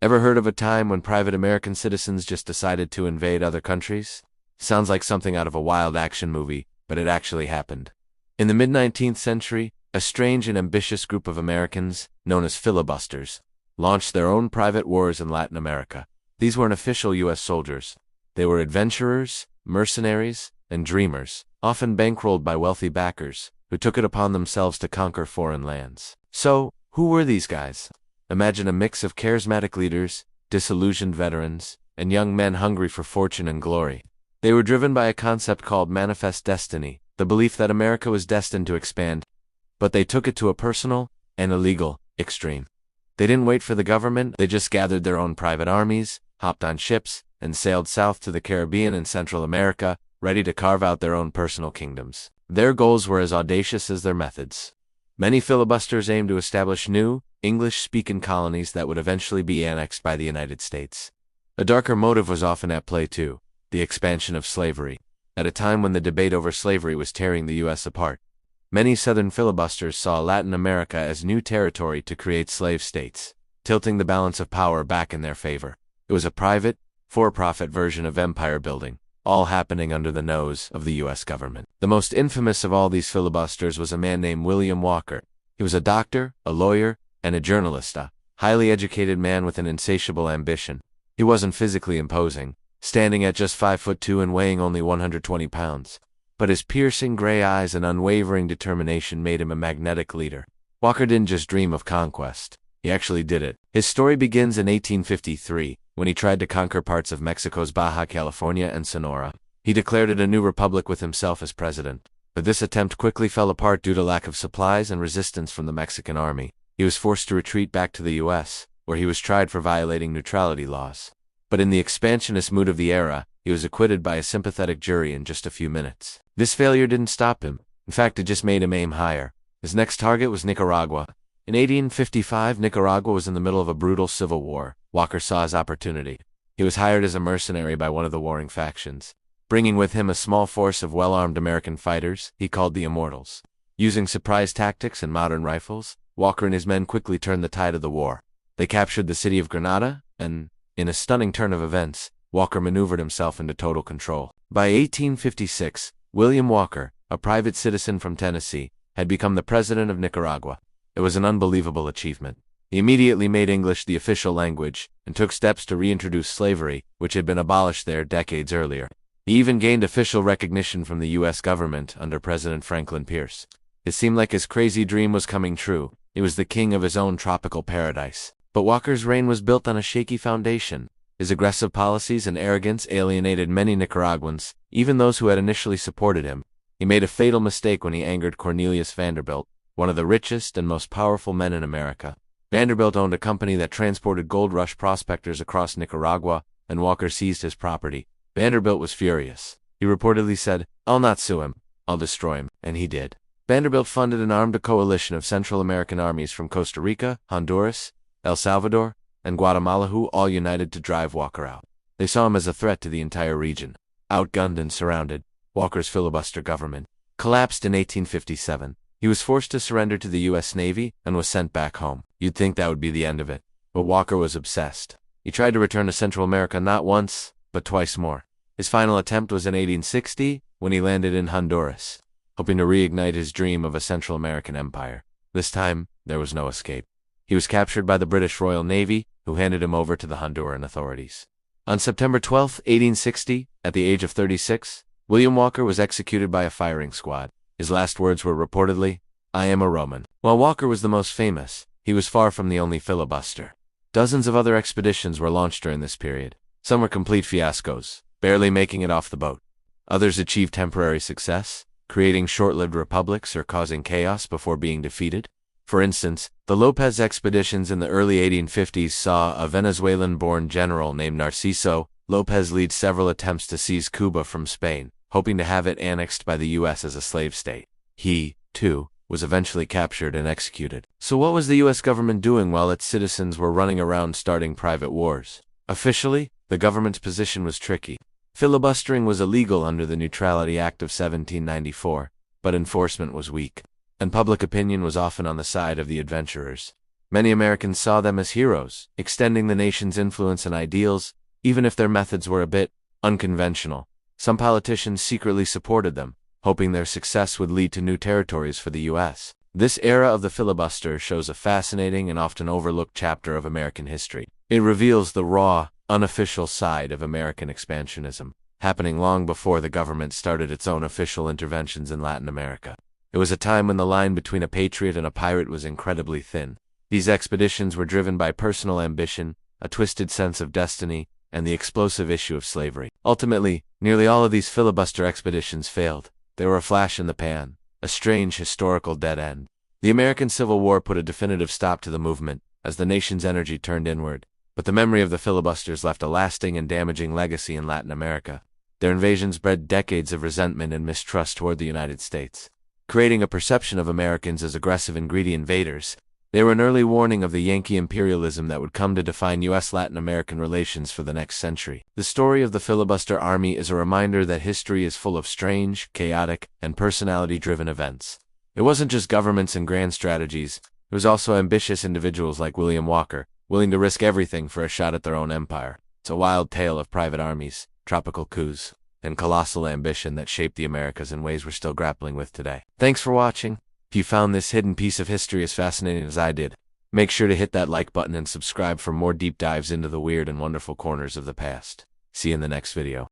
Ever heard of a time when private American citizens just decided to invade other countries? Sounds like something out of a wild action movie, but it actually happened. In the mid-19th century, a strange and ambitious group of Americans, known as filibusters, launched their own private wars in Latin America. These weren't official U.S. soldiers. They were adventurers, mercenaries, and dreamers, often bankrolled by wealthy backers, who took it upon themselves to conquer foreign lands. So, who were these guys? Imagine a mix of charismatic leaders, disillusioned veterans, and young men hungry for fortune and glory. They were driven by a concept called manifest destiny, the belief that America was destined to expand, but they took it to a personal and illegal extreme. They didn't wait for the government, they just gathered their own private armies, hopped on ships, and sailed south to the Caribbean and Central America, ready to carve out their own personal kingdoms. Their goals were as audacious as their methods. Many filibusters aimed to establish new, English-speaking colonies that would eventually be annexed by the United States. A darker motive was often at play too, the expansion of slavery. At a time when the debate over slavery was tearing the U.S. apart, many Southern filibusters saw Latin America as new territory to create slave states, tilting the balance of power back in their favor. It was a private, for-profit version of empire building, all happening under the nose of the U.S. government. The most infamous of all these filibusters was a man named William Walker. He was a doctor, a lawyer, and a journalist, a highly educated man with an insatiable ambition. He wasn't physically imposing, standing at just 5'2" and weighing only 120 pounds. But his piercing gray eyes and unwavering determination made him a magnetic leader. Walker didn't just dream of conquest. He actually did it. His story begins in 1853, when he tried to conquer parts of Mexico's Baja California and Sonora. He declared it a new republic with himself as president. But this attempt quickly fell apart due to lack of supplies and resistance from the Mexican army. He was forced to retreat back to the U.S., where he was tried for violating neutrality laws. But in the expansionist mood of the era, he was acquitted by a sympathetic jury in just a few minutes. This failure didn't stop him. In fact, it just made him aim higher. His next target was Nicaragua. In 1855, Nicaragua was in the middle of a brutal civil war. Walker saw his opportunity. He was hired as a mercenary by one of the warring factions. Bringing with him a small force of well-armed American fighters, he called the Immortals. Using surprise tactics and modern rifles, Walker and his men quickly turned the tide of the war. They captured the city of Granada, and, in a stunning turn of events, Walker maneuvered himself into total control. By 1856, William Walker, a private citizen from Tennessee, had become the president of Nicaragua. It was an unbelievable achievement. He immediately made English the official language and took steps to reintroduce slavery, which had been abolished there decades earlier. He even gained official recognition from the U.S. government under President Franklin Pierce. It seemed like his crazy dream was coming true. He was the king of his own tropical paradise. But Walker's reign was built on a shaky foundation. His aggressive policies and arrogance alienated many Nicaraguans, even those who had initially supported him. He made a fatal mistake when he angered Cornelius Vanderbilt, one of the richest and most powerful men in America. Vanderbilt owned a company that transported gold rush prospectors across Nicaragua, and Walker seized his property. Vanderbilt was furious. He reportedly said, "I'll not sue him, I'll destroy him," and he did. Vanderbilt funded and armed a coalition of Central American armies from Costa Rica, Honduras, El Salvador, and Guatemala, who all united to drive Walker out. They saw him as a threat to the entire region. Outgunned and surrounded, Walker's filibuster government collapsed in 1857. He was forced to surrender to the U.S. Navy and was sent back home. You'd think that would be the end of it. But Walker was obsessed. He tried to return to Central America not once, but twice more. His final attempt was in 1860, when he landed in Honduras, hoping to reignite his dream of a Central American empire. This time, there was no escape. He was captured by the British Royal Navy, who handed him over to the Honduran authorities. On September 12, 1860, at the age of 36, William Walker was executed by a firing squad. His last words were reportedly, "I am a Roman." While Walker was the most famous, he was far from the only filibuster. Dozens of other expeditions were launched during this period. Some were complete fiascos, barely making it off the boat. Others achieved temporary success, creating short-lived republics or causing chaos before being defeated. For instance, the Lopez expeditions in the early 1850s saw a Venezuelan-born general named Narciso Lopez lead several attempts to seize Cuba from Spain, hoping to have it annexed by the U.S. as a slave state. He, too, was eventually captured and executed. So what was the U.S. government doing while its citizens were running around starting private wars? Officially, the government's position was tricky. Filibustering was illegal under the Neutrality Act of 1794, but enforcement was weak, and public opinion was often on the side of the adventurers. Many Americans saw them as heroes, extending the nation's influence and ideals, even if their methods were a bit unconventional. Some politicians secretly supported them, hoping their success would lead to new territories for the U.S. This era of the filibuster shows a fascinating and often overlooked chapter of American history. It reveals the raw, unofficial side of American expansionism, happening long before the government started its own official interventions in Latin America. It was a time when the line between a patriot and a pirate was incredibly thin. These expeditions were driven by personal ambition, a twisted sense of destiny, and the explosive issue of slavery. Ultimately, nearly all of these filibuster expeditions failed. They were a flash in the pan, a strange historical dead end. The American Civil War put a definitive stop to the movement, as the nation's energy turned inward, but the memory of the filibusters left a lasting and damaging legacy in Latin America. Their invasions bred decades of resentment and mistrust toward the United States, creating a perception of Americans as aggressive and greedy invaders. They were an early warning of the Yankee imperialism that would come to define U.S.-Latin American relations for the next century. The story of the filibuster army is a reminder that history is full of strange, chaotic, and personality-driven events. It wasn't just governments and grand strategies, it was also ambitious individuals like William Walker, willing to risk everything for a shot at their own empire. It's a wild tale of private armies, tropical coups, and colossal ambition that shaped the Americas in ways we're still grappling with today. Thanks for watching. If you found this hidden piece of history as fascinating as I did, make sure to hit that like button and subscribe for more deep dives into the weird and wonderful corners of the past. See you in the next video.